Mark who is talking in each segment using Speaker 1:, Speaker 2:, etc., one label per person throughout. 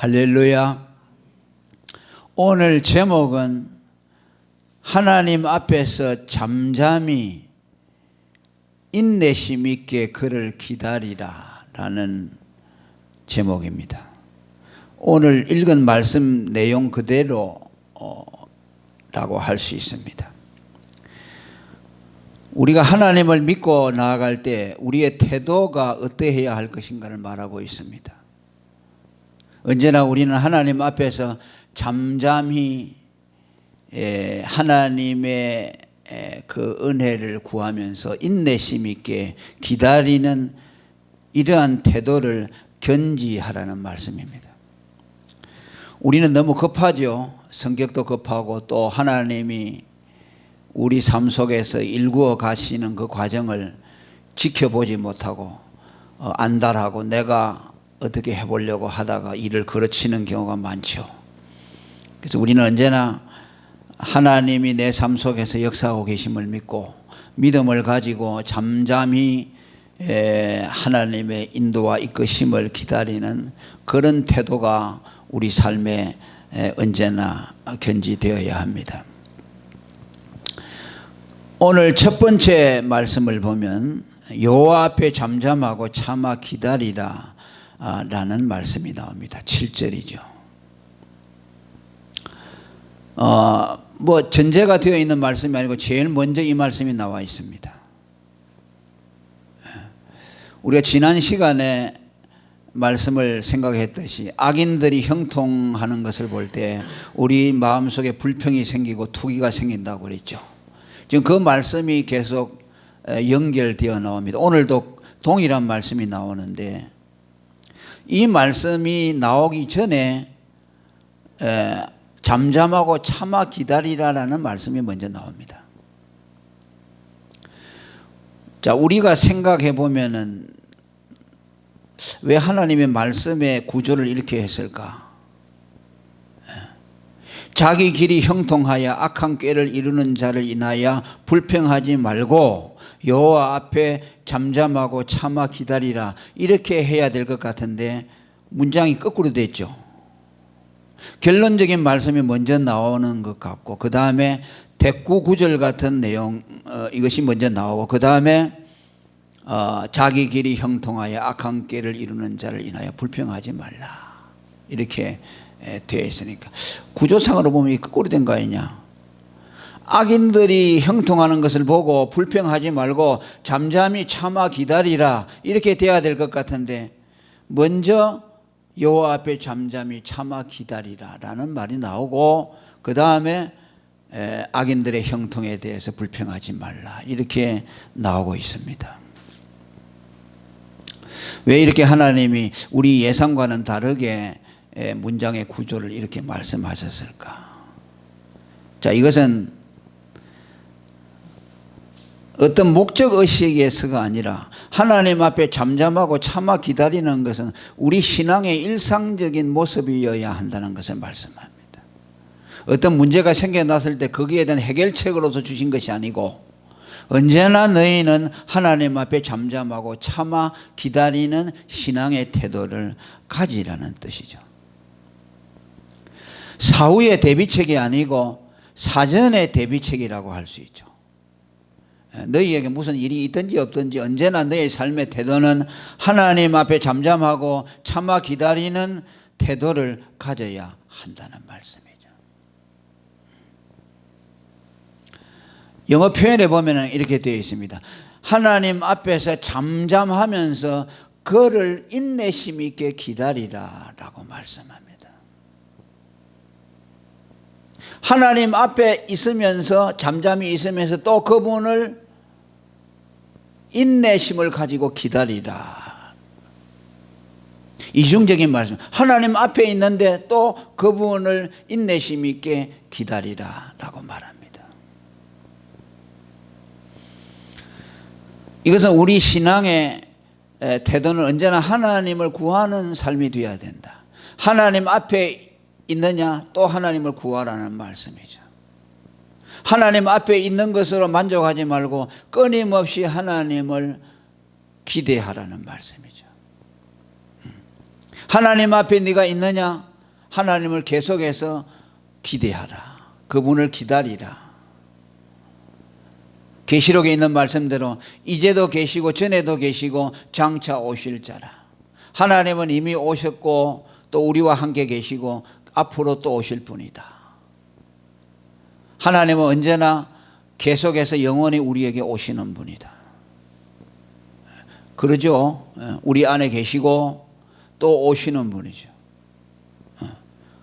Speaker 1: 할렐루야. 오늘 제목은 하나님 앞에서 잠잠히 인내심 있게 그를 기다리라 라는 제목입니다. 오늘 읽은 말씀 내용 그대로 라고 할 수 있습니다. 우리가 하나님을 믿고 나아갈 때 우리의 태도가 어떠해야 할 것인가를 말하고 있습니다. 언제나 우리는 하나님 앞에서 잠잠히 하나님의 그 은혜를 구하면서 인내심 있게 기다리는 이러한 태도를 견지하라는 말씀입니다. 우리는 너무 급하죠. 성격도 급하고 또 하나님이 우리 삶 속에서 일구어 가시는 그 과정을 지켜보지 못하고 안달하고 내가 어떻게 해보려고 하다가 일을 거르치는 경우가 많죠. 그래서 우리는 언제나 하나님이 내 삶 속에서 역사하고 계심을 믿고 믿음을 가지고 잠잠히 하나님의 인도와 이끄심을 기다리는 그런 태도가 우리 삶에 언제나 견지되어야 합니다. 오늘 첫 번째 말씀을 보면 여호와 앞에 잠잠하고 참아 기다리라 라는 말씀이 나옵니다. 7절이죠. 뭐 전제가 되어 있는 말씀이 아니고 제일 먼저 이 말씀이 나와 있습니다. 우리가 지난 시간에 말씀을 생각했듯이 악인들이 형통하는 것을 볼 때 우리 마음속에 불평이 생기고 투기가 생긴다고 그랬죠. 지금 그 말씀이 계속 연결되어 나옵니다. 오늘도 동일한 말씀이 나오는데 이 말씀이 나오기 전에 잠잠하고 참아 기다리라라는 말씀이 먼저 나옵니다. 자, 우리가 생각해 보면은 왜 하나님의 말씀의 구조를 이렇게 했을까? 자기 길이 형통하여 악한 꾀를 이루는 자를 인하여 불평하지 말고 여호와 앞에 잠잠하고 참아 기다리라 이렇게 해야 될 것 같은데 문장이 거꾸로 됐죠. 결론적인 말씀이 먼저 나오는 것 같고 그 다음에 대꾸 구절 같은 내용 이것이 먼저 나오고 그 다음에 자기 길이 형통하여 악한 꾀를 이루는 자를 인하여 불평하지 말라 이렇게 되어 있으니까 구조상으로 보면 이 거꾸로 된 거 아니냐. 악인들이 형통하는 것을 보고 불평하지 말고 잠잠히 참아 기다리라 이렇게 돼야 될 것 같은데 먼저 여호와 앞에 잠잠히 참아 기다리라 라는 말이 나오고 그 다음에 악인들의 형통에 대해서 불평하지 말라 이렇게 나오고 있습니다. 왜 이렇게 하나님이 우리 예상과는 다르게 문장의 구조를 이렇게 말씀하셨을까? 자, 이것은 어떤 목적의식에서가 아니라 하나님 앞에 잠잠하고 참아 기다리는 것은 우리 신앙의 일상적인 모습이어야 한다는 것을 말씀합니다. 어떤 문제가 생겨났을 때 거기에 대한 해결책으로서 주신 것이 아니고 언제나 너희는 하나님 앞에 잠잠하고 참아 기다리는 신앙의 태도를 가지라는 뜻이죠. 사후의 대비책이 아니고 사전의 대비책이라고 할 수 있죠. 너희에게 무슨 일이 있든지 없든지 언제나 너의 삶의 태도는 하나님 앞에 잠잠하고 참아 기다리는 태도를 가져야 한다는 말씀이죠. 영어 표현에 보면 이렇게 되어 있습니다. 하나님 앞에서 잠잠하면서 그를 인내심 있게 기다리라 라고 말씀합니다. 하나님 앞에 있으면서 잠잠히 있으면서 또 그분을 인내심을 가지고 기다리라. 이중적인 말씀. 하나님 앞에 있는데 또 그분을 인내심 있게 기다리라 라고 말합니다. 이것은 우리 신앙의 태도는 언제나 하나님을 구하는 삶이 되어야 된다. 하나님 앞에 있느냐 또 하나님을 구하라는 말씀이죠. 하나님 앞에 있는 것으로 만족하지 말고 끊임없이 하나님을 기대하라는 말씀이죠. 하나님 앞에 네가 있느냐 하나님을 계속해서 기대하라. 그분을 기다리라. 계시록에 있는 말씀대로 이제도 계시고 전에도 계시고 장차 오실 자라. 하나님은 이미 오셨고 또 우리와 함께 계시고 앞으로 또 오실 분이다. 하나님은 언제나 계속해서 영원히 우리에게 오시는 분이다. 그러죠. 우리 안에 계시고 또 오시는 분이죠.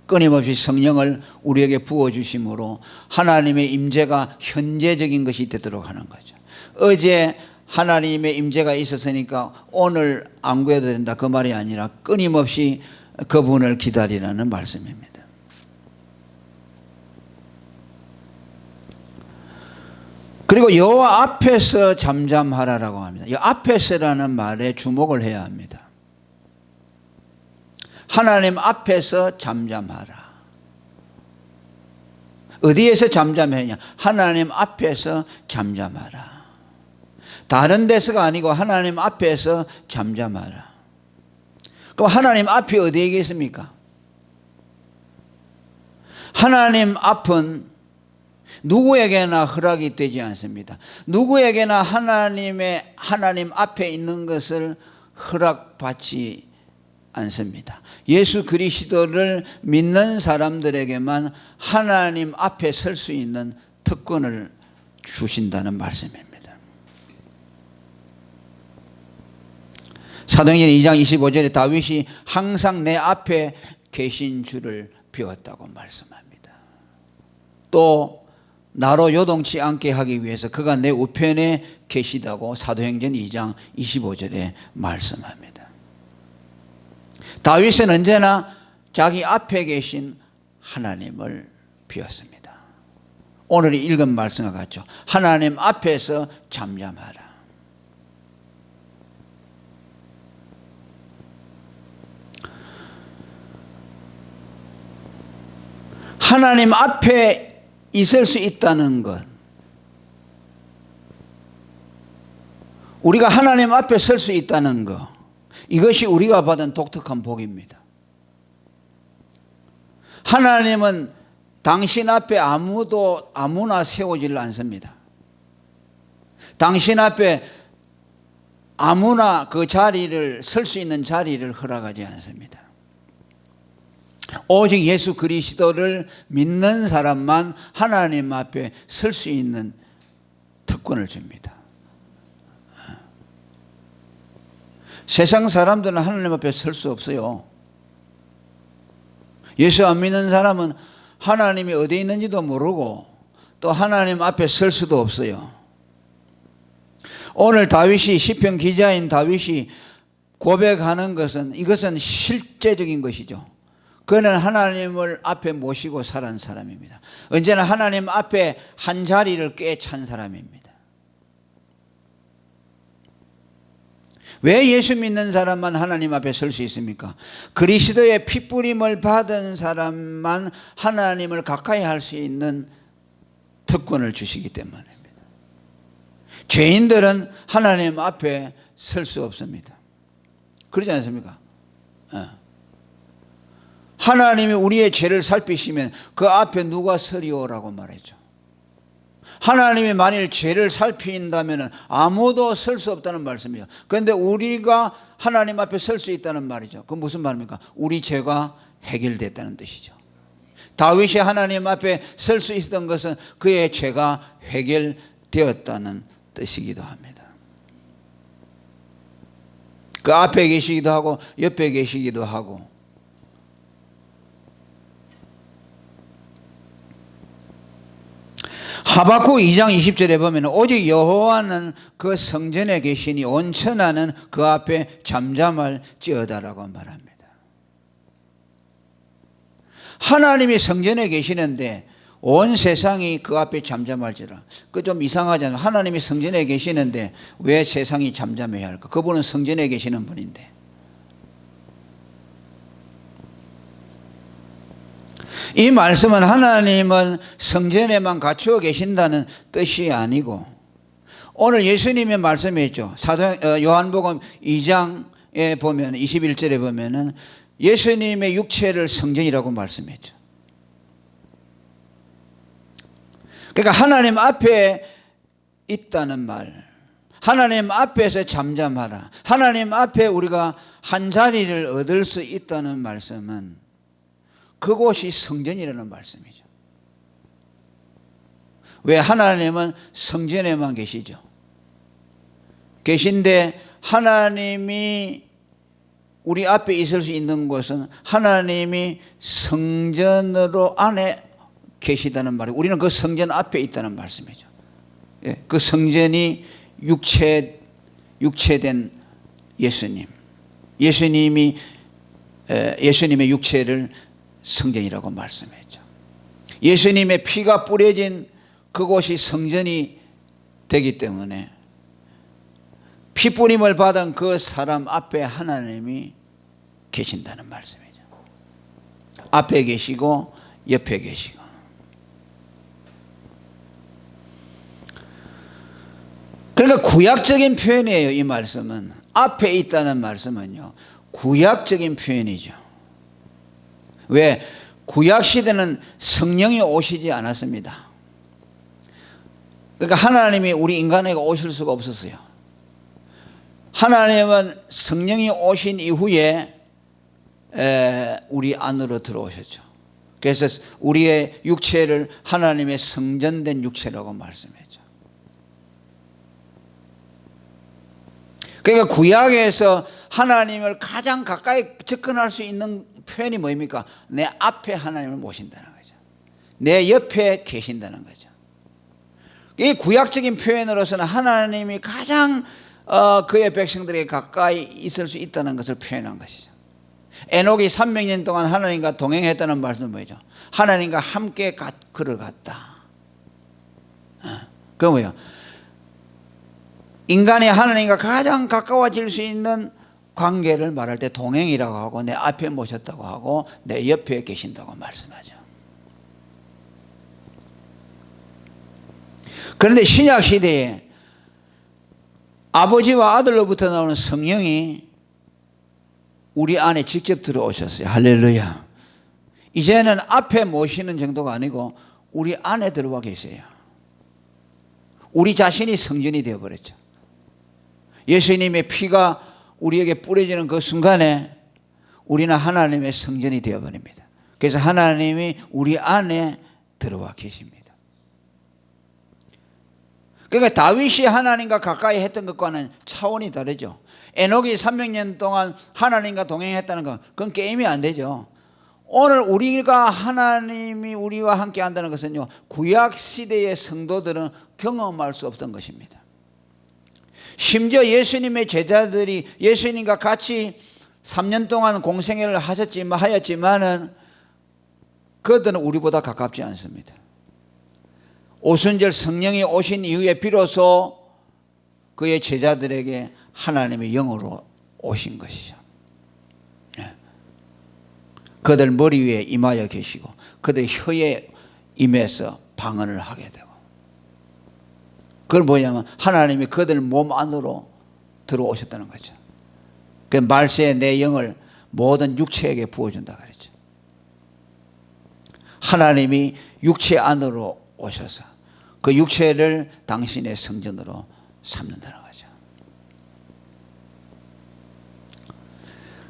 Speaker 1: 끊임없이 성령을 우리에게 부어주심으로 하나님의 임재가 현재적인 것이 되도록 하는 거죠. 어제 하나님의 임재가 있었으니까 오늘 안 구해도 된다, 그 말이 아니라 끊임없이 그분을 기다리라는 말씀입니다. 그리고 여호와 앞에서 잠잠하라라고 합니다. 이 앞에서라는 말에 주목을 해야 합니다. 하나님 앞에서 잠잠하라. 어디에서 잠잠하냐? 하나님 앞에서 잠잠하라. 다른 데서가 아니고 하나님 앞에서 잠잠하라. 그럼 하나님 앞이 어디에 계십니까? 하나님 앞은 누구에게나 허락이 되지 않습니다. 누구에게나 하나님 앞에 있는 것을 허락받지 않습니다. 예수 그리스도를 믿는 사람들에게만 하나님 앞에 설 수 있는 특권을 주신다는 말씀입니다. 사도행전 2장 25절에 다윗이 항상 내 앞에 계신 줄을 배웠다고 말씀합니다. 또 나로 요동치 않게 하기 위해서 그가 내 우편에 계시다고 사도행전 2장 25절에 말씀합니다. 다윗은 언제나 자기 앞에 계신 하나님을 비웠습니다. 오늘 읽은 말씀과 같죠. 하나님 앞에서 잠잠하라. 하나님 앞에 있을 수 있다는 것, 우리가 하나님 앞에 설 수 있다는 것, 이것이 우리가 받은 독특한 복입니다. 하나님은 당신 앞에 아무나 세우지를 않습니다. 당신 앞에 아무나 그 자리를 설 수 있는 자리를 허락하지 않습니다. 오직 예수 그리스도를 믿는 사람만 하나님 앞에 설 수 있는 특권을 줍니다. 세상 사람들은 하나님 앞에 설 수 없어요. 예수 안 믿는 사람은 하나님이 어디에 있는지도 모르고 또 하나님 앞에 설 수도 없어요. 오늘 다윗이, 시편 기자인 다윗이 고백하는 것은, 이것은 실제적인 것이죠. 그는 하나님을 앞에 모시고 살은 사람입니다. 언제나 하나님 앞에 한 자리를 꿰찬 사람입니다. 왜 예수 믿는 사람만 하나님 앞에 설 수 있습니까? 그리스도의 핏부림을 받은 사람만 하나님을 가까이 할 수 있는 특권을 주시기 때문입니다. 죄인들은 하나님 앞에 설 수 없습니다. 그러지 않습니까? 하나님이 우리의 죄를 살피시면 그 앞에 누가 서리오라고 말했죠. 하나님이 만일 죄를 살핀다면 아무도 설 수 없다는 말씀이에요. 그런데 우리가 하나님 앞에 설 수 있다는 말이죠. 그건 무슨 말입니까? 우리 죄가 해결됐다는 뜻이죠. 다윗이 하나님 앞에 설 수 있었던 것은 그의 죄가 해결되었다는 뜻이기도 합니다. 그 앞에 계시기도 하고 옆에 계시기도 하고. 하박국 2장 20절에 보면 오직 여호와는 그 성전에 계시니 온 천하는 그 앞에 잠잠할지어다라고 말합니다. 하나님이 성전에 계시는데 온 세상이 그 앞에 잠잠할지라. 그 좀 이상하지 않아요? 하나님이 성전에 계시는데 왜 세상이 잠잠해야 할까? 그분은 성전에 계시는 분인데. 이 말씀은 하나님은 성전에만 갇혀 계신다는 뜻이 아니고, 오늘 예수님의 말씀이 있죠. 요한복음 2장에 보면 21절에 보면은 예수님의 육체를 성전이라고 말씀했죠. 그러니까 하나님 앞에 있다는 말, 하나님 앞에서 잠잠하라, 하나님 앞에 우리가 한 자리를 얻을 수 있다는 말씀은 그곳이 성전이라는 말씀이죠. 왜? 하나님은 성전에만 계시죠. 계신데 하나님이 우리 앞에 있을 수 있는 곳은 하나님이 성전으로 안에 계시다는 말이에요. 우리는 그 성전 앞에 있다는 말씀이죠. 예, 그 성전이 육체된 예수님, 예수님의 육체를 성전이라고 말씀했죠. 예수님의 피가 뿌려진 그곳이 성전이 되기 때문에 피 뿌림을 받은 그 사람 앞에 하나님이 계신다는 말씀이죠. 앞에 계시고 옆에 계시고. 그러니까 구약적인 표현이에요. 이 말씀은 앞에 있다는 말씀은요, 구약적인 표현이죠. 왜? 구약 시대는 성령이 오시지 않았습니다. 그러니까 하나님이 우리 인간에게 오실 수가 없었어요. 하나님은 성령이 오신 이후에 우리 안으로 들어오셨죠. 그래서 우리의 육체를 하나님의 성전된 육체라고 말씀했죠. 그러니까 구약에서 하나님을 가장 가까이 접근할 수 있는 표현이 뭐입니까? 내 앞에 하나님을 모신다는 거죠. 내 옆에 계신다는 거죠. 이 구약적인 표현으로서는 하나님이 가장 그의 백성들에게 가까이 있을 수 있다는 것을 표현한 것이죠. 에녹이 300년 동안 하나님과 동행했다는 말씀은 뭐죠? 하나님과 함께 걸어갔다. 그건 뭐예요? 인간이 하나님과 가장 가까워질 수 있는 관계를 말할 때 동행이라고 하고, 내 앞에 모셨다고 하고, 내 옆에 계신다고 말씀하죠. 그런데 신약 시대에 아버지와 아들로부터 나오는 성령이 우리 안에 직접 들어오셨어요. 할렐루야. 이제는 앞에 모시는 정도가 아니고 우리 안에 들어와 계세요. 우리 자신이 성전이 되어버렸죠. 예수님의 피가 우리에게 뿌려지는 그 순간에 우리는 하나님의 성전이 되어버립니다. 그래서 하나님이 우리 안에 들어와 계십니다. 그러니까 다윗이 하나님과 가까이 했던 것과는 차원이 다르죠. 에녹이 300년 동안 하나님과 동행했다는 건 그건 게임이 안 되죠. 오늘 우리가 하나님이 우리와 함께 한다는 것은요, 구약 시대의 성도들은 경험할 수 없던 것입니다. 심지어 예수님의 제자들이 예수님과 같이 3년 동안 공생애를 하였지만은 그들은 우리보다 가깝지 않습니다. 오순절 성령이 오신 이후에 비로소 그의 제자들에게 하나님의 영으로 오신 것이죠. 그들 머리 위에 임하여 계시고 그들 혀에 임해서 방언을 하게 되고, 그건 뭐냐면 하나님이 그들 몸 안으로 들어오셨다는 거죠. 그 말세에 내 영을 모든 육체에게 부어준다 그랬죠. 하나님이 육체 안으로 오셔서 그 육체를 당신의 성전으로 삼는다는 거죠.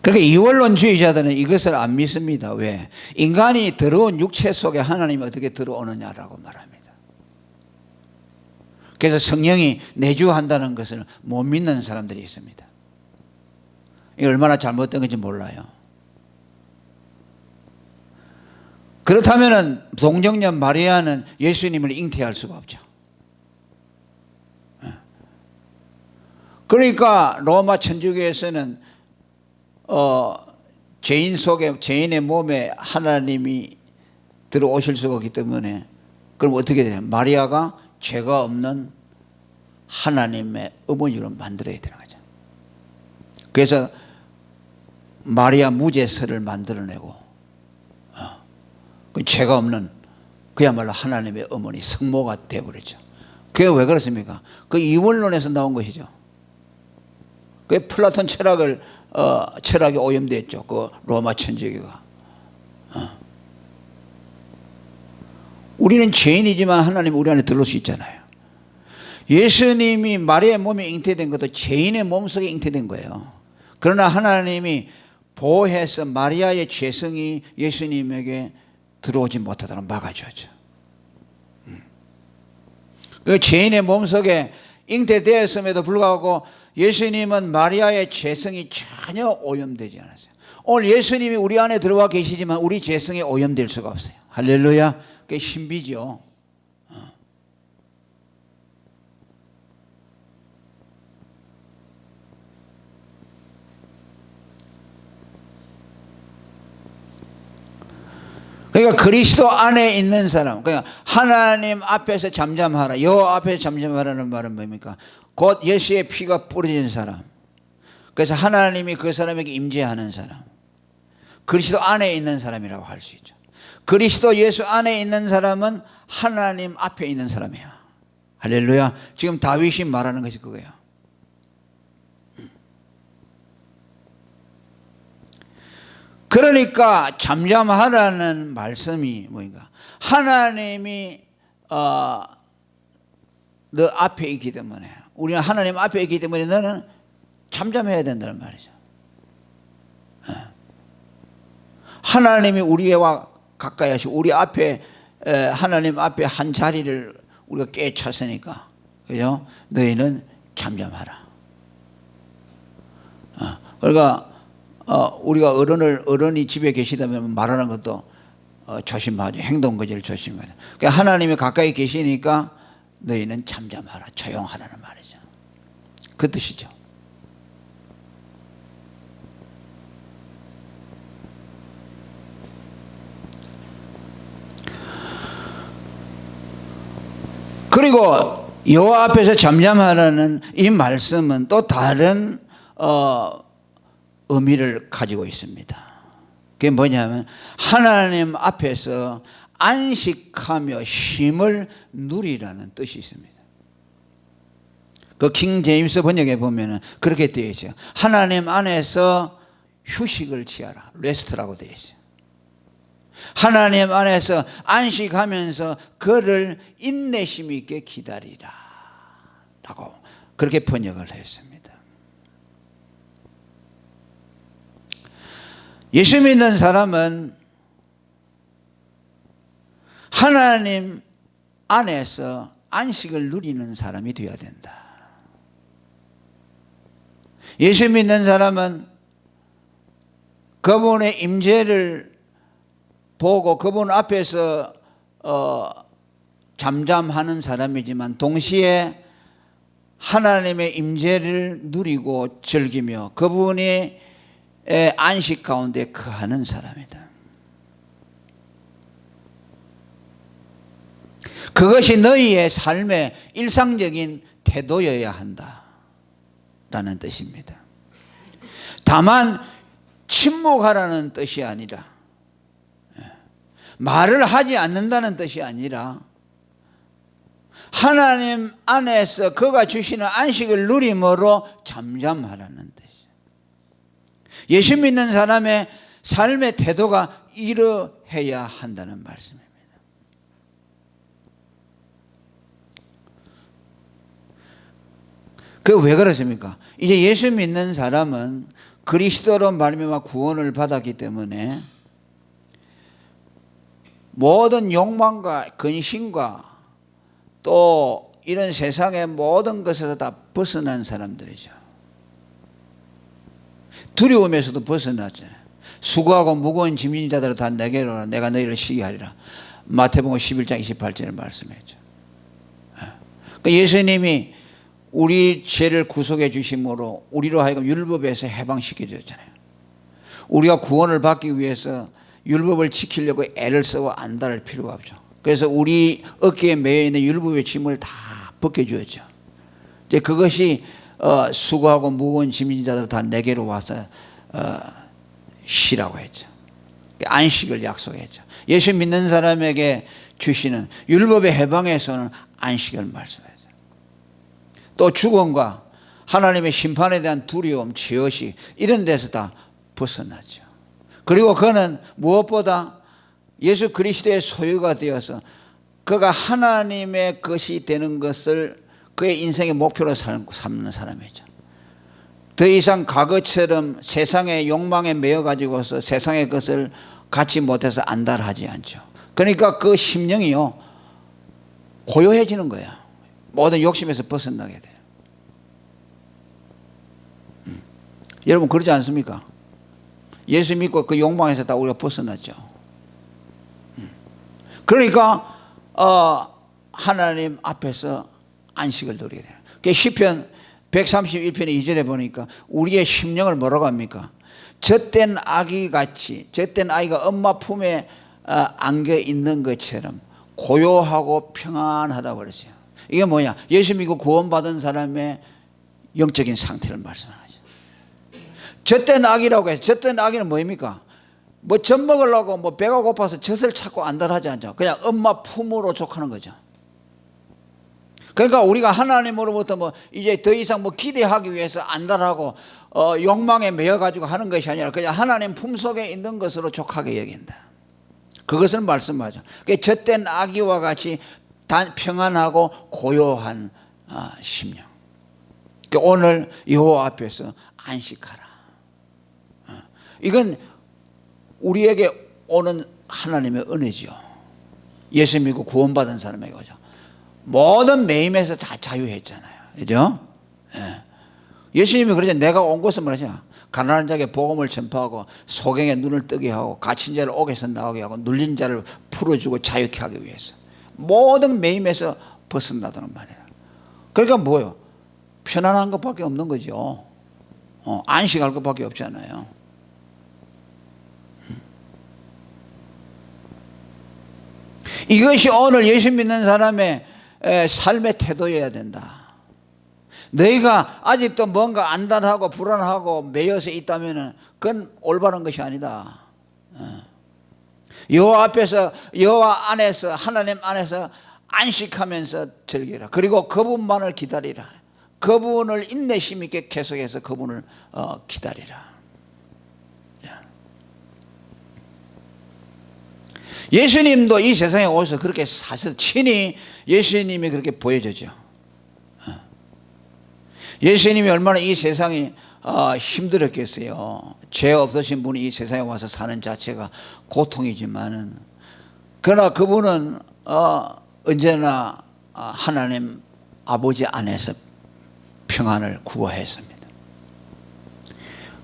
Speaker 1: 그러니까 이원론주의자들은 이것을 안 믿습니다. 왜? 인간이 더러운 육체 속에 하나님이 어떻게 들어오느냐라고 말합니다. 그래서 성령이 내주한다는 것을 못 믿는 사람들이 있습니다. 이게 얼마나 잘못된 건지 몰라요. 그렇다면 동정녀 마리아는 예수님을 잉태할 수가 없죠. 그러니까 로마 천주교에서는 죄인의 몸에 하나님이 들어오실 수가 없기 때문에, 그럼 어떻게 돼요? 마리아가 죄가 없는 하나님의 어머니로 만들어야 되는 거죠. 그래서 마리아 무죄서를 만들어내고 그 죄가 없는 그야말로 하나님의 어머니 성모가 되어버렸죠. 그게 왜 그렇습니까? 그 이원론에서 나온 것이죠. 그 플라톤 철학을 철학이 오염됐죠. 그 로마 천주교가. 우리는 죄인이지만 하나님 우리 안에 들어올 수 있잖아요. 예수님이 마리아의 몸에 잉태된 것도 죄인의 몸속에 잉태된 거예요. 그러나 하나님이 보호해서 마리아의 죄성이 예수님에게 들어오지 못하도록 막아주었죠. 그 죄인의 몸속에 잉태되었음에도 불구하고 예수님은 마리아의 죄성이 전혀 오염되지 않았어요. 오늘 예수님이 우리 안에 들어와 계시지만 우리 죄성이 오염될 수가 없어요. 할렐루야. 그게 신비죠. 그러니까 그리스도 안에 있는 사람, 그러니까 하나님 앞에서 잠잠하라, 여호와 앞에서 잠잠하라는 말은 뭡니까? 곧 예수의 피가 뿌려진 사람. 그래서 하나님이 그 사람에게 임재하는 사람, 그리스도 안에 있는 사람이라고 할 수 있죠. 그리스도 예수 안에 있는 사람은 하나님 앞에 있는 사람이야. 할렐루야. 지금 다윗이 말하는 것이 그거예요. 그러니까 잠잠하라는 말씀이 뭐인가? 하나님이 너 앞에 있기 때문에, 우리는 하나님 앞에 있기 때문에 너는 잠잠해야 된다는 말이죠. 하나님이 우리와 가까이 하시고 우리 앞에 하나님 앞에 한 자리를 우리가 깨쳤으니까, 그죠? 너희는 잠잠하라. 그러니까 우리가 어른이 집에 계시다면 말하는 것도 조심하죠. 행동 거지를 조심해야 돼. 그러니까 하나님이 가까이 계시니까 너희는 잠잠하라, 조용하라는 말이죠. 그 뜻이죠. 그리고 여호와 앞에서 잠잠하라는 이 말씀은 또 다른 의미를 가지고 있습니다. 그게 뭐냐면 하나님 앞에서 안식하며 쉼을 누리라는 뜻이 있습니다. 그 킹 제임스 번역에 보면은 그렇게 되어 있어요. 하나님 안에서 휴식을 취하라. 레스트라고 되어 있어요. 하나님 안에서 안식하면서 그를 인내심 있게 기다리라 라고 그렇게 번역을 했습니다. 예수 믿는 사람은 하나님 안에서 안식을 누리는 사람이 되어야 된다. 예수 믿는 사람은 그분의 임재를 보고 그분 앞에서 잠잠하는 사람이지만 동시에 하나님의 임재를 누리고 즐기며 그분이 안식 가운데 거하는 사람이다. 그것이 너희의 삶의 일상적인 태도여야 한다라는 뜻입니다. 다만 침묵하라는 뜻이 아니라, 말을 하지 않는다는 뜻이 아니라 하나님 안에서 그가 주시는 안식을 누림으로 잠잠하라는 뜻이에요. 예수 믿는 사람의 삶의 태도가 이러해야 한다는 말씀입니다. 그 왜 그렇습니까? 이제 예수 믿는 사람은 그리스도로 말미암아 구원을 받았기 때문에 모든 욕망과 근심과 또 이런 세상의 모든 것에서 다 벗어난 사람들이죠. 두려움에서도 벗어났잖아요. 수고하고 무거운 짐진 자들아 다 내게로 오라. 내가 너희를 쉬게 하리라. 마태복음 11장 28절을 말씀했죠. 그러니까 예수님이 우리 죄를 구속해 주심으로 우리로 하여금 율법에서 해방시켜 줬잖아요. 우리가 구원을 받기 위해서 율법을 지키려고 애를 쓰고 안달할 필요가 없죠. 그래서 우리 어깨에 매여 있는 율법의 짐을 다 벗겨주었죠. 이제 그것이 수고하고 무거운 짐진 자들 다 내게로 와서 쉬라고 했죠. 안식을 약속했죠. 예수 믿는 사람에게 주시는 율법의 해방에서는 안식을 말씀했죠. 또 죽음과 하나님의 심판에 대한 두려움, 죄의식 이런 데서 다 벗어나죠. 그리고 그는 무엇보다 예수 그리스도의 소유가 되어서 그가 하나님의 것이 되는 것을 그의 인생의 목표로 삼는 사람이죠. 더 이상 과거처럼 세상의 욕망에 매여가지고서 세상의 것을 갖지 못해서 안달하지 않죠. 그러니까 그 심령이요 고요해지는 거야. 모든 욕심에서 벗어나게 돼요. 여러분 그러지 않습니까? 예수 믿고 그 욕망에서 다 우리가 벗어났죠. 그러니까 하나님 앞에서 안식을 누리게 돼요. 시편 131편의 2절에 보니까 우리의 심령을 뭐라고 합니까? 젖된 아기같이, 젖된 아이가 엄마 품에 안겨 있는 것처럼 고요하고 평안하다고 그랬어요. 이게 뭐냐? 예수 믿고 구원받은 사람의 영적인 상태를 말씀하죠. 젖된 아기라고 해서, 젖된 아기는 뭐입니까? 뭐 젖 먹으려고 뭐 배가 고파서 젖을 찾고 안달하지 않죠. 그냥 엄마 품으로 족하는 거죠. 그러니까 우리가 하나님으로부터 뭐 이제 더 이상 뭐 기대하기 위해서 안달하고 욕망에 매여가지고 하는 것이 아니라 그냥 하나님 품속에 있는 것으로 족하게 여긴다. 그것을 말씀하죠. 젖된 아기와 같이 평안하고 고요한 심령. 오늘 여호와 앞에서 안식하라. 이건 우리에게 오는 하나님의 은혜지요. 예수 믿고 구원받은 사람에게 오죠. 모든 매임에서 다 자유했잖아요. 그죠? 예수님이 그러죠. 내가 온 것은 뭐죠? 가난한 자에게 복음을 전파하고 소경의 눈을 뜨게 하고 갇힌 자를 옥에서 나오게 하고 눌린 자를 풀어주고 자유케 하기 위해서 모든 매임에서 벗어나다는 말이에요. 그러니까 뭐예요? 편안한 것밖에 없는 거죠. 안식할 것밖에 없잖아요. 이것이 오늘 예수 믿는 사람의 삶의 태도여야 된다. 너희가 아직도 뭔가 안달하고 불안하고 매여서 있다면 그건 올바른 것이 아니다. 여호와 앞에서, 여호와 안에서, 하나님 안에서 안식하면서 즐기라. 그리고 그분만을 기다리라. 그분을 인내심 있게 계속해서 그분을 기다리라. 예수님도 이 세상에 오셔서 그렇게 사실 친히 예수님이 그렇게 보여주죠. 예수님이 얼마나 이 세상이 힘들었겠어요. 죄 없으신 분이 이 세상에 와서 사는 자체가 고통이지만은 그러나 그분은 언제나 하나님 아버지 안에서 평안을 구하했습니다.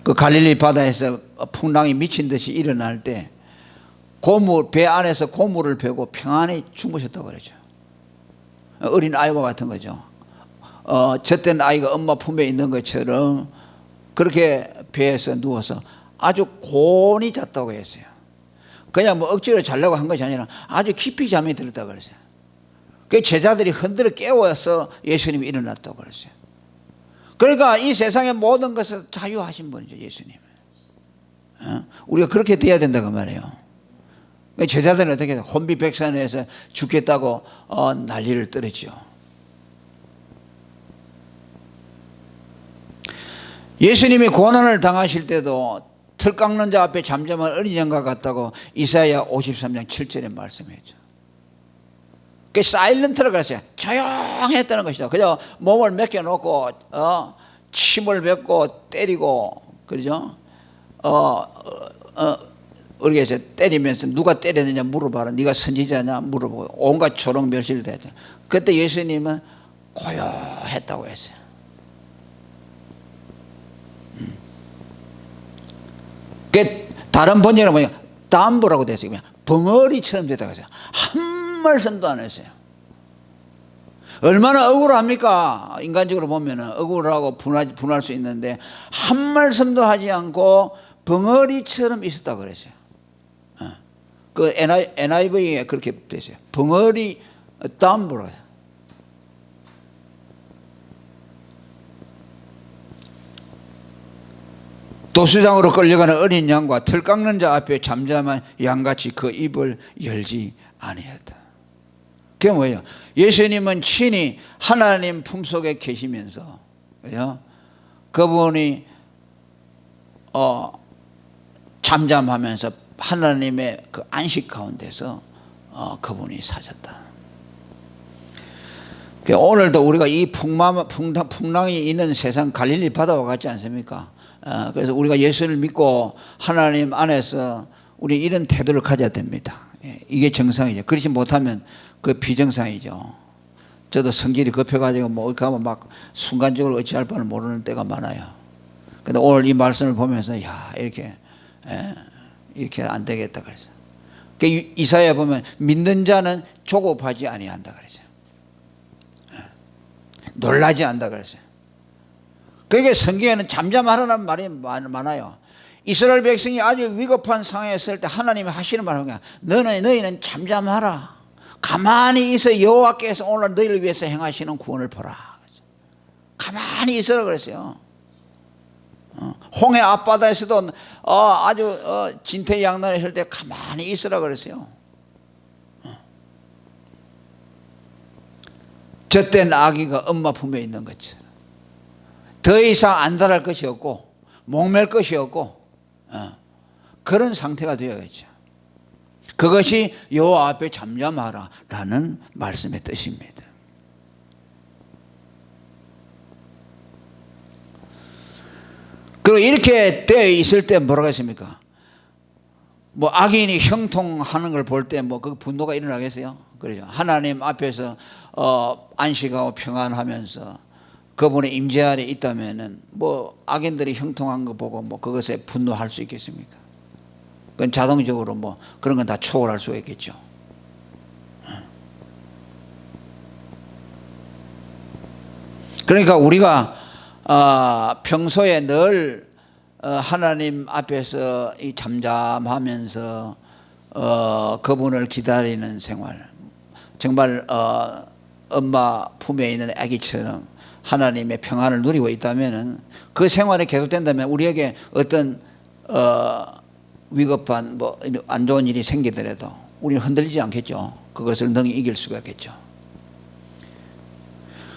Speaker 1: 그 갈릴리 바다에서 풍랑이 미친 듯이 일어날 때 배 안에서 고물을 베고 평안히 주무셨다고 그러죠. 어린 아이와 같은 거죠. 젖된 아이가 엄마 품에 있는 것처럼 그렇게 배에서 누워서 아주 곤히 잤다고 했어요. 그냥 뭐 억지로 자려고 한 것이 아니라 아주 깊이 잠이 들었다고 그랬어요. 그 제자들이 흔들어 깨워서 예수님이 일어났다고 그랬어요. 그러니까 이 세상의 모든 것을 자유하신 분이죠, 예수님. 우리가 그렇게 돼야 된다고 말이에요. 제자들은 어떻게 해서 혼비백산에서 죽겠다고 난리를 떨었죠. 예수님이 고난을 당하실 때도 틀 깎는 자 앞에 잠잠한 어린 양과 같다고 이사야 53장 7절에 말씀했죠. 그 사일런트라고 그랬어요. 조용했다는 것이죠. 그저 몸을 맡겨놓고 침을 뱉고 때리고 그러죠. 우리가 이제 때리면서 누가 때렸느냐 물어봐라. 네가 선지자냐 물어보고 온갖 조롱 멸시를 했죠. 그때 예수님은 고요했다고 했어요. 다른 번역은 뭐냐? 담보라고 됐어요. 그냥 벙어리처럼 됐다고 했어요. 한 말씀도 안 했어요. 얼마나 억울합니까? 인간적으로 보면 억울하고 분할 수 있는데 한 말씀도 하지 않고 벙어리처럼 있었다고 그랬어요. 그 NIV에 그렇게 됐어요. 벙어리 담보로. 도수장으로 끌려가는 어린 양과 틀 깎는 자 앞에 잠잠한 양같이 그 입을 열지 아니했다. 그게 뭐예요? 예수님은 친히 하나님 품속에 계시면서 그죠? 그분이 잠잠하면서 하나님의 그 안식 가운데서 그분이 사셨다. 오늘도 우리가 이 풍랑이 있는 세상 갈릴리 바다와 같지 않습니까? 그래서 우리가 예수를 믿고 하나님 안에서 우리 이런 태도를 가져야 됩니다. 이게 정상이죠. 그렇지 못하면 그 비정상이죠. 저도 성질이 급해가지고 뭐 가면 막 순간적으로 어찌할 바를 모르는 때가 많아요. 근데 오늘 이 말씀을 보면서 야 이렇게 안 되겠다 그랬어요. 이사야 보면 믿는 자는 조급하지 아니한다 그랬어요. 놀라지 않는다 그랬어요. 그러니까 성경에는 잠잠하라는 말이 많아요. 이스라엘 백성이 아주 위급한 상황에 있을 때 하나님이 하시는 말은 너희는 잠잠하라. 가만히 있어 여호와께서 오늘 너희를 위해서 행하시는 구원을 보라. 가만히 있으라 그랬어요. 홍해 앞바다에서도 아주 진퇴양난에 있을 때 가만히 있으라 그랬어요. 젖된 아기가 엄마 품에 있는 것처럼 더 이상 안달할 것이 없고 목맬 것이 없고 그런 상태가 되어야죠. 그것이 여호와 앞에 잠잠하라라는 말씀의 뜻입니다. 그리고 이렇게 되어 있을 때 뭐라고 했습니까? 뭐 악인이 형통하는 걸 볼 때 뭐 그 분노가 일어나겠어요? 그러죠. 하나님 앞에서 안식하고 평안하면서 그분의 임재 아래 있다면은 뭐 악인들이 형통한 거 보고 뭐 그것에 분노할 수 있겠습니까? 그건 자동적으로 뭐 그런 건 다 초월할 수가 있겠죠. 그러니까 우리가 평소에 늘 하나님 앞에서 이 잠잠하면서 그분을 기다리는 생활, 정말 엄마 품에 있는 아기처럼 하나님의 평안을 누리고 있다면은 그 생활이 계속된다면 우리에게 어떤 위급한 뭐 안 좋은 일이 생기더라도 우리는 흔들리지 않겠죠. 그것을 능히 이길 수가 있겠죠.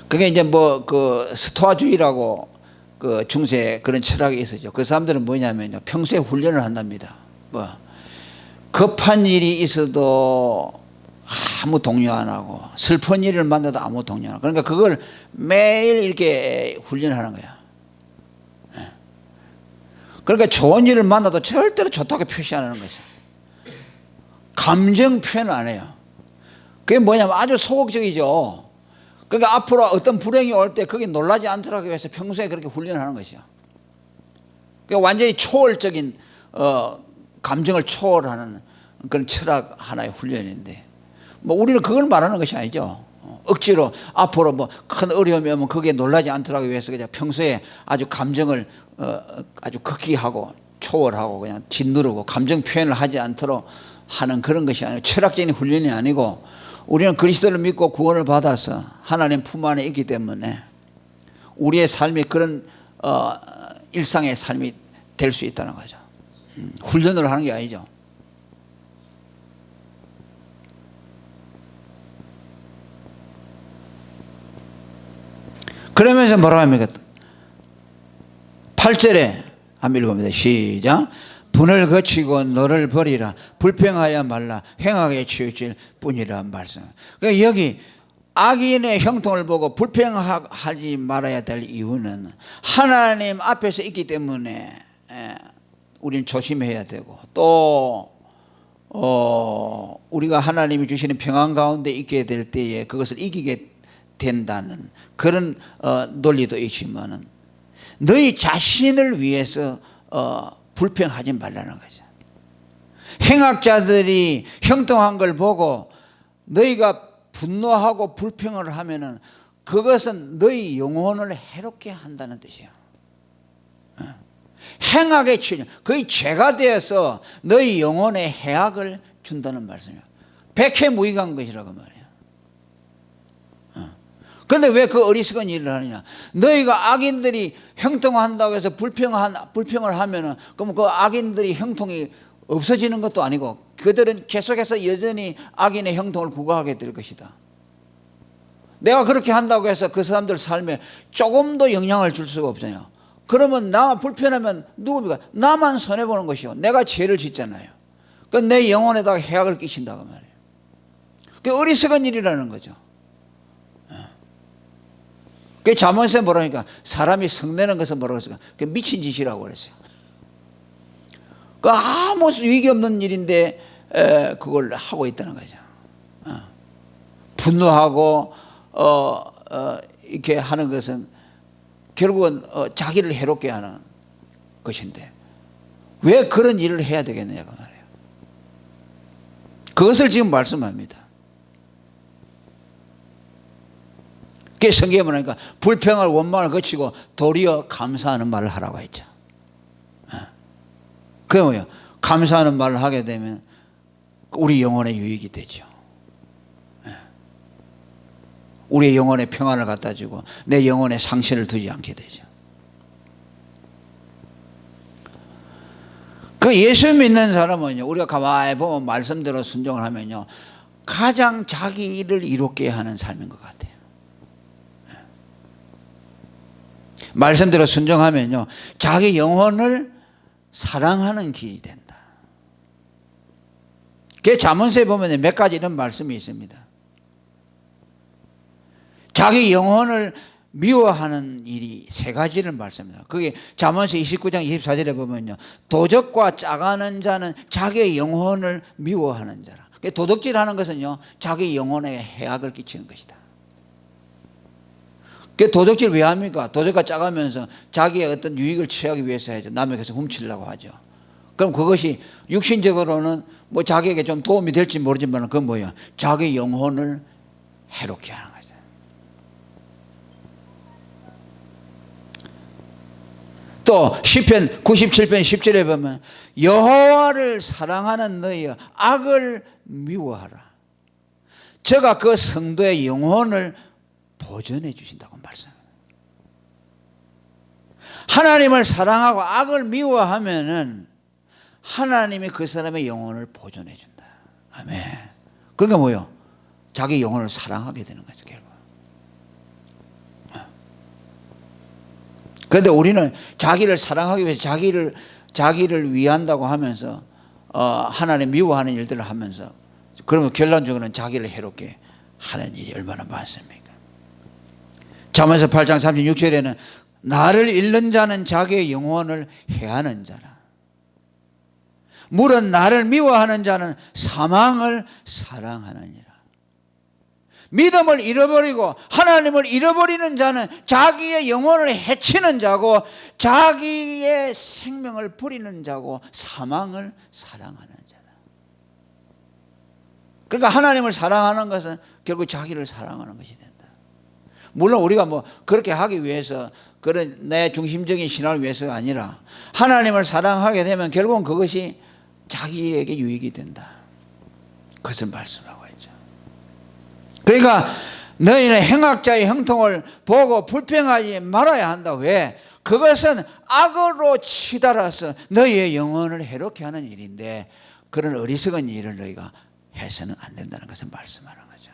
Speaker 1: 그게 이제 뭐 그 스토아주의라고 그 중세 그런 철학이 있었죠. 그 사람들은 뭐냐면요, 평소에 훈련을 한답니다. 뭐 급한 일이 있어도 아무 동요 안 하고 슬픈 일을 만나도 아무 동요 안 하고, 그러니까 그걸 매일 이렇게 훈련하는 거야. 그러니까 좋은 일을 만나도 절대로 좋다고 표시 안 하는 거죠. 감정 표현 안 해요. 그게 뭐냐면 아주 소극적이죠. 그러니까 앞으로 어떤 불행이 올 때 거기 놀라지 않도록 해서 평소에 그렇게 훈련하는 것이죠. 그러니까 완전히 초월적인 감정을 초월하는 그런 철학 하나의 훈련인데, 뭐 우리는 그걸 말하는 것이 아니죠. 억지로 앞으로 뭐 큰 어려움이 오면 거기에 놀라지 않도록 위해서 그냥 평소에 아주 감정을 아주 극기하고 초월하고 그냥 짓누르고 감정 표현을 하지 않도록 하는 그런 것이 아니고 철학적인 훈련이 아니고, 우리는 그리스도를 믿고 구원을 받아서 하나님 품 안에 있기 때문에 우리의 삶이 그런 일상의 삶이 될 수 있다는 거죠. 훈련을 하는 게 아니죠. 그러면서 뭐라고 합니까? 8절에 한번 읽어봅니다. 시작. 분을 거치고 너를 버리라. 불평하여 말라. 행하게 치우칠 뿐이라 말씀. 그러니까 여기 악인의 형통을 보고 불평하지 말아야 될 이유는 하나님 앞에서 있기 때문에 우리는 조심해야 되고, 또 우리가 하나님이 주시는 평안 가운데 있게 될 때에 그것을 이기게 된다는 그런 논리도 있지만은, 너희 자신을 위해서 불평하지 말라는 거죠. 행악자들이 형통한 걸 보고 너희가 분노하고 불평을 하면은 그것은 너희 영혼을 해롭게 한다는 뜻이에요. 행악의 치료, 거의 죄가 되어서 너희 영혼에 해악을 준다는 말씀이에요. 백해무익한 것이라고 말해요. 그런데 왜 그 어리석은 일을 하느냐? 너희가 악인들이 형통한다고 해서 불평을 하면은, 그럼 그 악인들이 형통이 없어지는 것도 아니고 그들은 계속해서 여전히 악인의 형통을 구가하게 될 것이다. 내가 그렇게 한다고 해서 그 사람들 삶에 조금도 영향을 줄 수가 없잖아요. 그러면 나 불편하면 누굽니까? 나만 손해보는 것이요. 내가 죄를 짓잖아요. 그 내 영혼에다가 해악을 끼친다고 말이에요. 그게 어리석은 일이라는 거죠. 그 잠언서에 뭐라니까? 사람이 성내는 것은 뭐라고 했을까? 그 미친 짓이라고 그랬어요. 그 아무 유익이 없는 일인데 그걸 하고 있다는 거죠. 분노하고 이렇게 하는 것은 결국은 자기를 해롭게 하는 것인데 왜 그런 일을 해야 되겠느냐고 말이에요. 그것을 지금 말씀합니다. 그게 성경에 뭐냐니까 불평할 원망을 거치고 도리어 감사하는 말을 하라고 했죠. 그게 뭐예요? 감사하는 말을 하게 되면 우리 영혼의 유익이 되죠. 우리의 영혼의 평안을 갖다 주고 내 영혼의 상실을 두지 않게 되죠. 그 예수 믿는 사람은요, 우리가 가만히 보면 말씀대로 순종을 하면요, 가장 자기 일을 이롭게 하는 삶인 것 같아요. 말씀대로 순종하면요, 자기 영혼을 사랑하는 길이 된다. 그 잠언서에 보면 몇 가지 이런 말씀이 있습니다. 자기 영혼을 미워하는 일이 세 가지를 말씀합니다. 그게 잠언서 29장 24절에 보면요, 도적과 짜가는 자는 자기의 영혼을 미워하는 자라. 도덕질하는 것은요, 자기 영혼에 해악을 끼치는 것이다. 그 도덕질 왜 합니까? 도적과 짜가면서 자기의 어떤 유익을 취하기 위해서 하죠. 남에게서 훔치려고 하죠. 그럼 그것이 육신적으로는 뭐 자기에게 좀 도움이 될지 모르지만 그건 뭐예요? 자기 영혼을 해롭게 하는 거죠. 또 시편 97편 10절에 보면 여호와를 사랑하는 너희여 악을 미워하라. 저가 그 성도의 영혼을 보존해 주신다고 말씀합니다. 하나님을 사랑하고 악을 미워하면은 하나님이 그 사람의 영혼을 보존해 준다. 아멘. 그러니까 뭐예요? 자기 영혼을 사랑하게 되는 거죠, 결국. 그런데 우리는 자기를 사랑하기 위해서 자기를 위한다고 하면서 하나님 미워하는 일들을 하면서 그러면 결론적으로는 자기를 해롭게 하는 일이 얼마나 많습니까? 잠언서 8장 36절에는 나를 잃는 자는 자기의 영혼을 해하는 자라. 물은 나를 미워하는 자는 사망을 사랑하느니라. 믿음을 잃어버리고 하나님을 잃어버리는 자는 자기의 영혼을 해치는 자고 자기의 생명을 버리는 자고 사망을 사랑하는 자다. 그러니까 하나님을 사랑하는 것은 결국 자기를 사랑하는 것이 된다. 물론 우리가 뭐 그렇게 하기 위해서 그런 내 중심적인 신앙을 위해서가 아니라 하나님을 사랑하게 되면 결국은 그것이 자기에게 유익이 된다. 그것을 말씀하고 있죠. 그러니까 너희는 행악자의 형통을 보고 불평하지 말아야 한다. 왜? 그것은 악으로 치달아서 너희의 영혼을 해롭게 하는 일인데 그런 어리석은 일을 너희가 해서는 안 된다는 것을 말씀하는 거죠.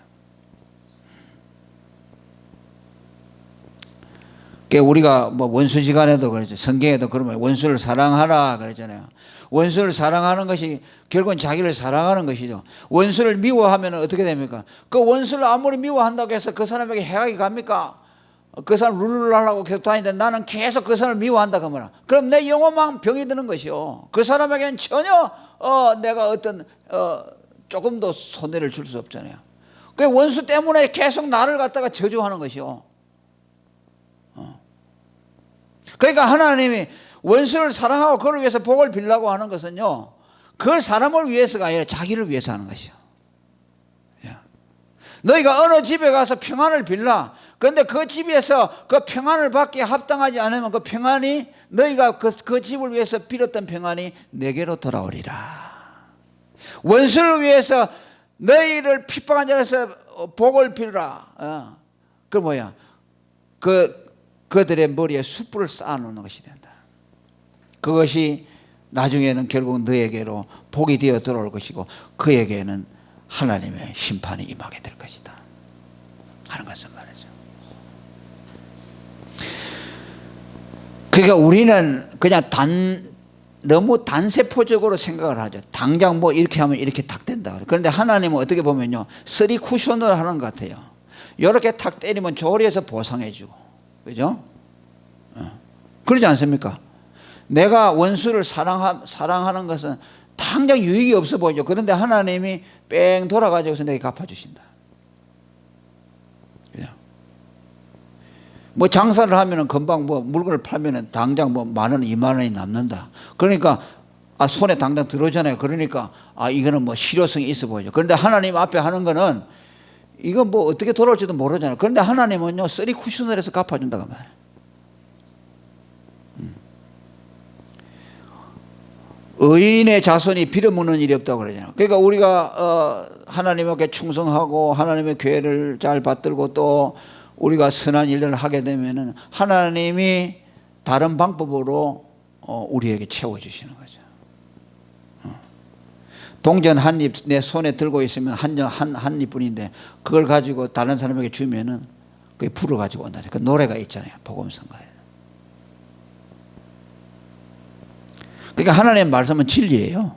Speaker 1: 우리가 뭐 원수지간에도 그렇죠. 성경에도 그러면 원수를 사랑하라 그러잖아요. 원수를 사랑하는 것이 결국은 자기를 사랑하는 것이죠. 원수를 미워하면 어떻게 됩니까? 그 원수를 아무리 미워한다고 해서 그 사람에게 해악이 갑니까? 그 사람 룰루랄라고 계속 다니는데 나는 계속 그 사람을 미워한다 그러면 그럼 내 영혼만 병이 드는 것이요. 그 사람에게는 전혀 내가 어떤 조금도 손해를 줄 수 없잖아요. 그 원수 때문에 계속 나를 갖다가 저주하는 것이요. 그러니까 하나님이 원수를 사랑하고 그를 위해서 복을 빌라고 하는 것은요, 그 사람을 위해서가 아니라 자기를 위해서 하는 것이요. 너희가 어느 집에 가서 평안을 빌라. 그런데 그 집에서 그 평안을 받기에 합당하지 않으면 그 평안이 너희가 그 집을 위해서 빌었던 평안이 내게로 돌아오리라. 원수를 위해서 너희를 핍박한 자에서 복을 빌라. 그 뭐야? 그들의 머리에 숯불을 쌓아놓는 것이 된다. 그것이 나중에는 결국 너에게로 복이 되어 들어올 것이고 그에게는 하나님의 심판이 임하게 될 것이다 하는 것을 말이죠. 그러니까 우리는 그냥 너무 단세포적으로 생각을 하죠. 당장 뭐 이렇게 하면 이렇게 탁 된다. 그런데 하나님은 어떻게 보면요, 쓰리 쿠션을 하는 것 같아요. 이렇게 탁 때리면 조리해서 보상해주고, 그죠? 그러지 않습니까? 내가 원수를 사랑하는 것은 당장 유익이 없어 보이죠. 그런데 하나님이 뺑 돌아가지고서 내게 갚아주신다. 그죠? 뭐 장사를 하면은 금방 뭐 물건을 팔면은 당장 뭐 10,000원, 20,000원이 남는다. 그러니까 손에 당장 들어오잖아요. 그러니까 이거는 뭐 실효성이 있어 보이죠. 그런데 하나님 앞에 하는 거는 이건 뭐 어떻게 돌아올지도 모르잖아요. 그런데 하나님은요, 쓰리 쿠션을 해서 갚아준다고 말이에요. 의인의 자손이 빌어먹는 일이 없다고 그러잖아요. 그러니까 우리가 하나님께 충성하고 하나님의 교회를 잘 받들고 또 우리가 선한 일들을 하게 되면은 하나님이 다른 방법으로 우리에게 채워주시는 거죠. 동전 한 입 내 손에 들고 있으면 한 입뿐인데 그걸 가지고 다른 사람에게 주면은 그게 불어가지고 온다. 그 노래가 있잖아요, 복음성가에. 그러니까 하나님의 말씀은 진리예요.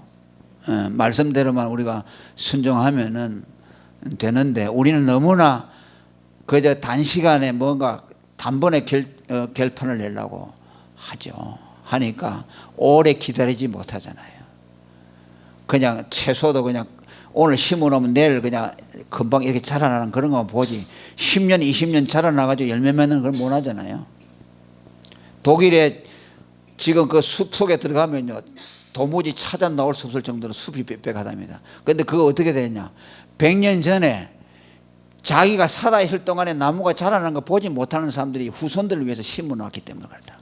Speaker 1: 말씀대로만 우리가 순종하면은 되는데 우리는 너무나 그저 단시간에 뭔가 단번에 결판을 내려고 하죠. 하니까 오래 기다리지 못하잖아요. 그냥 채소도 그냥 오늘 심어놓으면 내일 그냥 금방 이렇게 자라나는 그런 거 보지 10년, 20년 자라나가지고 열매 맺는 걸 못 하잖아요. 독일에 지금 그 숲 속에 들어가면요, 도무지 찾아 나올 수 없을 정도로 숲이 빽빽하답니다. 그런데 그거 어떻게 되냐? 100년 전에 자기가 살아있을 동안에 나무가 자라나는 거 보지 못하는 사람들이 후손들을 위해서 심어 놓았기 때문에 그렇다.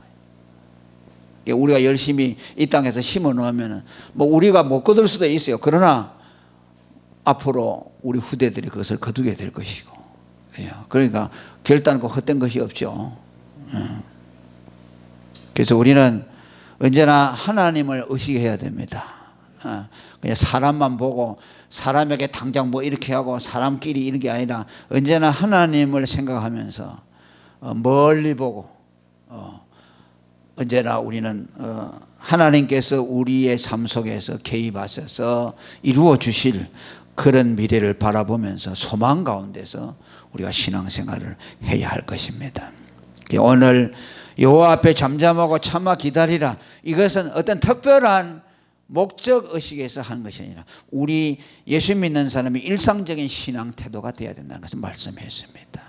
Speaker 1: 우리가 열심히 이 땅에서 심어 놓으면 뭐 우리가 못 거둘 수도 있어요. 그러나 앞으로 우리 후대들이 그것을 거두게 될 것이고, 그러니까 결단코 헛된 것이 없죠. 그래서 우리는 언제나 하나님을 의식해야 됩니다. 그냥 사람만 보고 사람에게 당장 뭐 이렇게 하고 사람끼리 이런 게 아니라 언제나 하나님을 생각하면서 멀리 보고 언제나 우리는 하나님께서 우리의 삶 속에서 개입하셔서 이루어 주실 그런 미래를 바라보면서 소망 가운데서 우리가 신앙생활을 해야 할 것입니다. 오늘 여호와 앞에 잠잠하고 참아 기다리라. 이것은 어떤 특별한 목적 의식에서 하는 것이 아니라 우리 예수 믿는 사람이 일상적인 신앙 태도가 되어야 된다는 것을 말씀했습니다.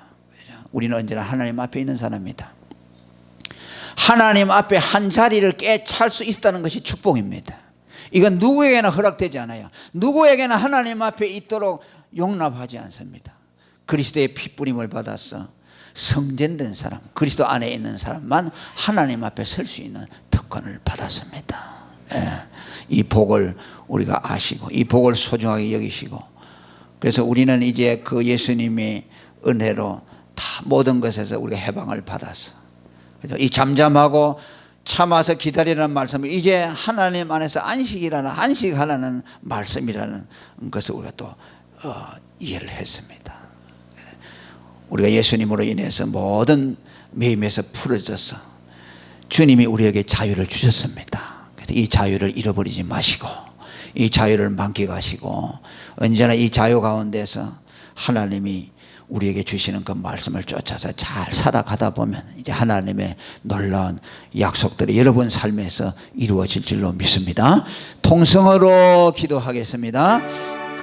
Speaker 1: 우리는 언제나 하나님 앞에 있는 사람입니다. 하나님 앞에 한 자리를 꿰찰 수 있다는 것이 축복입니다. 이건 누구에게나 허락되지 않아요. 누구에게나 하나님 앞에 있도록 용납하지 않습니다. 그리스도의 피뿌림을 받아서 성전된 사람, 그리스도 안에 있는 사람만 하나님 앞에 설 수 있는 특권을 받았습니다. 이 복을 우리가 아시고 이 복을 소중하게 여기시고, 그래서 우리는 이제 그 예수님의 은혜로 다 모든 것에서 우리가 해방을 받아서, 그래서 이 잠잠하고 참아서 기다리라는 말씀은 이제 하나님 안에서 안식하라는 말씀이라는 것을 우리가 또 이해를 했습니다. 우리가 예수님으로 인해서 모든 매임에서 풀어져서 주님이 우리에게 자유를 주셨습니다. 그래서 이 자유를 잃어버리지 마시고 이 자유를 만끽하시고 언제나 이 자유 가운데서 하나님이 우리에게 주시는 그 말씀을 쫓아서 잘 살아가다 보면 이제 하나님의 놀라운 약속들이 여러분 삶에서 이루어질 줄로 믿습니다. 통성으로 기도하겠습니다.